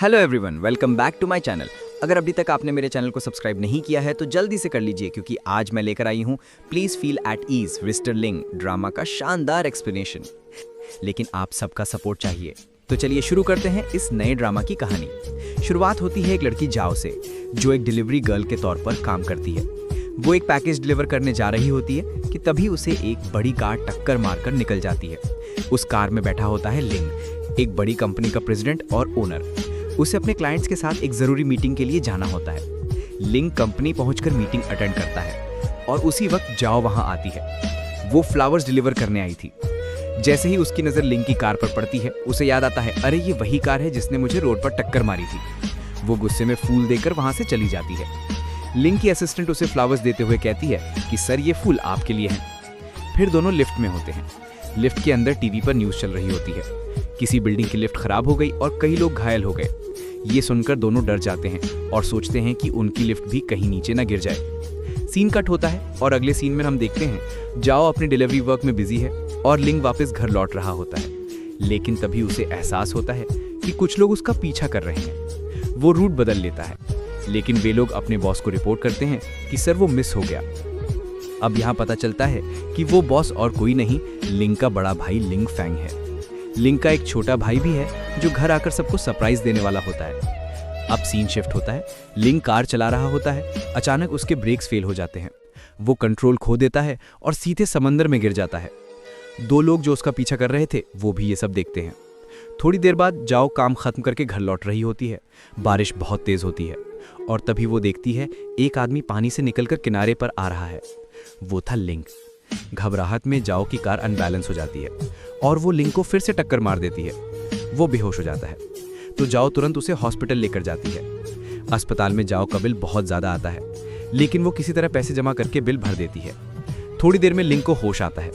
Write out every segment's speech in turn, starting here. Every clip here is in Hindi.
Hello everyone, welcome back to my channel. अगर अभी तक आपने मेरे चैनल को सब्सक्राइब नहीं किया है तो जल्दी से कर लीजिए, क्योंकि आज मैं लेकर आई हूँ please feel at ease mister Ling drama का शानदार एक्सप्लेनेशन। लेकिन आप सबका सपोर्ट चाहिए, तो चलिए शुरू करते हैं इस नए ड्रामा की कहानी। शुरुआत होती है एक लड़की जाओ से, जो एक डिलीवरी गर्ल के तौर पर काम करती है। वो एक पैकेज डिलीवर करने जा रही होती है कि तभी उसे एक बड़ी कार टक्कर मारकर निकल जाती है। उस कार में बैठा होता है लिंग, एक बड़ी कंपनी का प्रेसिडेंट और ओनर। उसे अपने क्लाइंट्स के साथ एक जरूरी मीटिंग के लिए जाना होता है। लिंग कंपनी पहुंचकर मीटिंग अटेंड करता है और उसी वक्त जाओ वहां आती है। वो फ्लावर्स डिलीवर करने आई थी। जैसे ही उसकी नजर लिंग की कार पर पड़ती है, उसे याद आता है, अरे ये वही कार है जिसने मुझे रोड पर टक्कर मारी थी। वो गुस्से में फूल देकर वहां से चली जाती है। लिंग की असिस्टेंट उसे फ्लावर्स देते हुए कहती है कि सर, ये फूल आपके लिए हैं। फिर दोनों लिफ्ट में होते हैं। लिफ्ट के अंदर टीवी पर न्यूज चल रही होती है। किसी बिल्डिंग की लिफ्ट खराब हो गई और कई लोग घायल हो गए। ये सुनकर दोनों डर जाते हैं और सोचते हैं कि उनकी लिफ्ट भी कहीं नीचे ना गिर जाए। सीन कट होता है और अगले सीन में हम देखते हैं जाओ अपनी डिलीवरी वर्क में बिजी है और लिंग वापस घर लौट रहा होता है। लेकिन तभी उसे एहसास होता है कि कुछ लोग उसका पीछा कर रहे हैं। वो रूट बदल लेता है, लेकिन वे लोग अपने बॉस को रिपोर्ट करते हैं कि सर, वो मिस हो गया। अब यहाँ पता चलता है कि वो बॉस और कोई नहीं, लिंग का बड़ा भाई लिंग फैंग है। लिंग का एक छोटा भाई भी है जो घर आकर सबको सरप्राइज देने वाला होता है। अब सीन शिफ्ट होता है। लिंग कार चला रहा होता है। अचानक उसके ब्रेक्स फेल हो जाते हैं। वो कंट्रोल खो देता है और सीधे समंदर में गिर जाता है। दो लोग जो उसका पीछा कर रहे थे वो भी ये सब देखते हैं। थोड़ी देर बाद जाओ काम खत्म करके घर लौट रही होती है। बारिश बहुत तेज होती है और तभी वो देखती है एक आदमी पानी से निकलकर किनारे पर आ रहा है। वो था लिंग। घबराहट में जाओ की कार अनबैलेंस हो जाती है और वो लिंग को फिर से टक्कर मार देती है। वो बेहोश हो जाता है तो जाओ तुरंत उसे हॉस्पिटल लेकर जाती है। अस्पताल में जाओ का बिल बहुत ज्यादा आता है, लेकिन वो किसी तरह पैसे जमा करके बिल भर देती है। थोड़ी देर में लिंग को होश आता है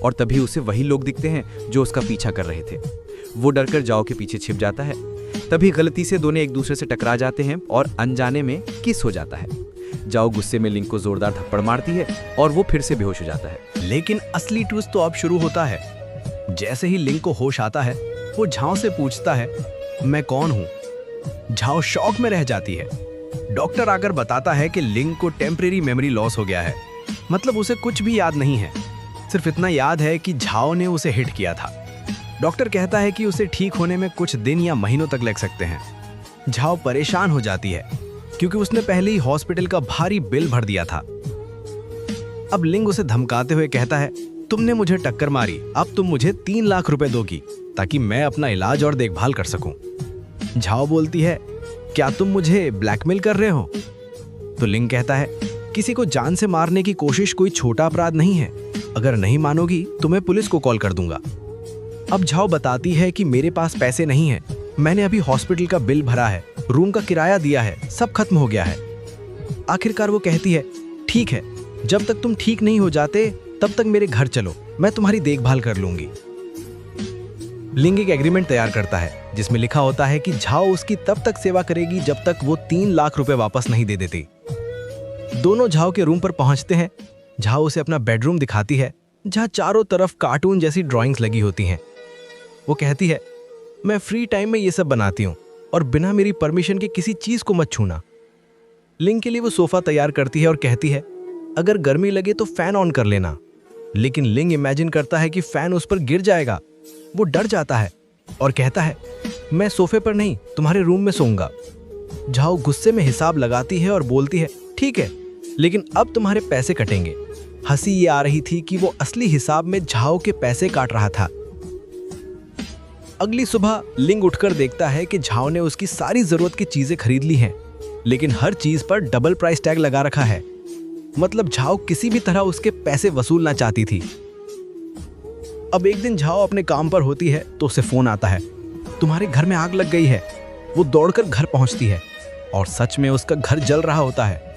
और तभी उसे वही लोग दिखते हैं जो उसका पीछा कर रहे थे। वो डरकर जाओ के पीछे छिप जाता है। तभी गलती से दोनों एक दूसरे से टकरा जाते हैं और अनजाने में किस हो जाता है। जाओ गुस्से में लिंग को जोरदार थप्पड़ मारती है और वो फिर से बेहोश हो जाता है। लेकिन असली ट्विस्ट तो अब शुरू होता है। जैसे ही लिंग को होश आता है, वो झाओ से पूछता है, मैं कौन हूं? झाओ शॉक में रह जाती है। डॉक्टर आकर बताता है कि लिंग को टेम्परेरी मेमोरी लॉस हो गया है। मतलब उसे कुछ भी याद नहीं है। सिर्फ इतना याद है कि झाओ ने उसे हिट किया था। डॉक्टर कहता है कि उसे ठीक होने में कुछ दिन या महीनों तक लग सकते हैं। झाओ परेशान हो जाती है क्योंकि उसने पहले ही हॉस्पिटल का भारी बिल भर दिया था। अब लिंग उसे धमकाते हुए कहता है, तुमने मुझे टक्कर मारी, अब तुम मुझे 3 लाख रुपए दोगी ताकि मैं अपना इलाज और देखभाल कर सकूं। झाओ बोलती है, क्या तुम मुझे ब्लैकमेल कर रहे हो? तो लिंग कहता है, किसी को जान से मारने की कोशिश कोई छोटा अपराध नहीं है। अगर नहीं मानोगी तो मैं पुलिस को कॉल कर दूंगा। अब झाओ बताती है कि मेरे पास पैसे नहीं है, मैंने अभी हॉस्पिटल का बिल भरा है, रूम का किराया दिया है, सब खत्म हो गया है। आखिरकार वो कहती है, ठीक है, जब तक तुम ठीक नहीं हो जाते तब तक मेरे घर चलो, मैं तुम्हारी देखभाल कर लूंगी। लिंग एक एग्रीमेंट तैयार करता है जिसमें लिखा होता है कि झाओ उसकी तब तक सेवा करेगी जब तक वो 3 लाख रुपए वापस नहीं दे देती। दोनों झाओ के रूम पर पहुंचते हैं। झाओ उसे अपना बेडरूम दिखाती है जहां चारों तरफ कार्टून जैसी ड्राइंग्स लगी होती हैं। वो कहती है, मैं फ्री टाइम में ये सब बनाती हूँ और बिना मेरी परमिशन के किसी चीज को मत छूना। लिंग के लिए वो सोफा तैयार करती है और कहती है, अगर गर्मी लगे तो फैन ऑन कर लेना। लेकिन लिंग इमेजिन करता है कि फैन उस पर गिर जाएगा। वो डर जाता है और कहता है, मैं सोफे पर नहीं, तुम्हारे रूम में सोऊंगा। झाओ गुस्से में हिसाब लगाती है और बोलती है, ठीक है, लेकिन अब तुम्हारे पैसे कटेंगे। हंसी ये आ रही थी कि वो असली हिसाब में झाओ के पैसे काट रहा था। अगली सुबह लिंग उठकर देखता है कि झाओ ने उसकी सारी जरूरत की चीजें खरीद ली हैं, लेकिन हर चीज पर डबल प्राइस टैग लगा रखा है। मतलब झाओ किसी भी तरह उसके पैसे वसूलना चाहती थी। अब एक दिन झाओ अपने काम पर होती है तो उसे फोन आता है, तुम्हारे घर में आग लग गई है। वो दौड़कर घर पहुंचती है और सच में उसका घर जल रहा होता है।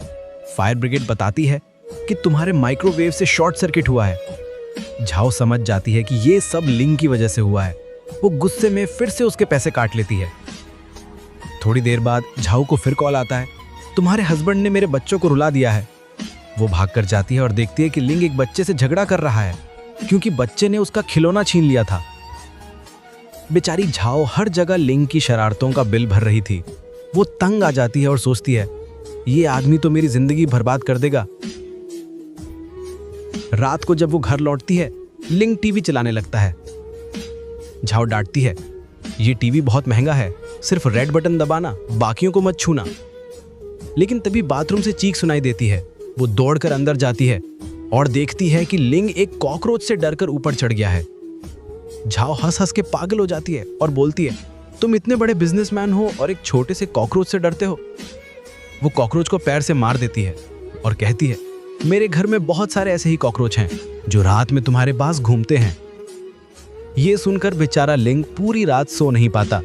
फायर ब्रिगेड बताती है कि तुम्हारे माइक्रोवेव से शॉर्ट सर्किट हुआ है। झाओ समझ जाती है कि ये सब लिंग की वजह से हुआ है। वो गुस्से में फिर से उसके पैसे काट लेती है। थोड़ी देर बाद झाओ को फिर कॉल आता है, तुम्हारे हस्बैंड ने मेरे बच्चों को रुला दिया है। वो भागकर जाती है और देखती है कि लिंग एक बच्चे से झगड़ा कर रहा है क्योंकि बच्चे ने उसका खिलौना छीन लिया था। बेचारी झाओ हर जगह लिंग की शरारतों का बिल भर रही थी। वो तंग आ जाती है और सोचती है, ये आदमी तो मेरी जिंदगी बर्बाद कर देगा। रात को जब वो घर लौटती है, लिंग टीवी चलाने लगता है। झाओ डांटती है, ये टीवी बहुत महंगा है, सिर्फ रेड बटन दबाना, बाकियों को मत छूना। लेकिन तभी बाथरूम से चीख सुनाई देती है। वो दौड़कर अंदर जाती है और देखती है कि लिंग एक कॉकरोच से डरकर ऊपर चढ़ गया है। झाओ हंस हंस के पागल हो जाती है और बोलती है, तुम इतने बड़े बिजनेसमैन हो और एक छोटे से कॉकरोच से डरते हो। वो कॉकरोच को पैर से मार देती है और कहती है, मेरे घर में बहुत सारे ऐसे ही कॉकरोच हैं जो रात में तुम्हारे पास घूमते हैं। ये सुनकर बेचारा लिंग पूरी रात सो नहीं पाता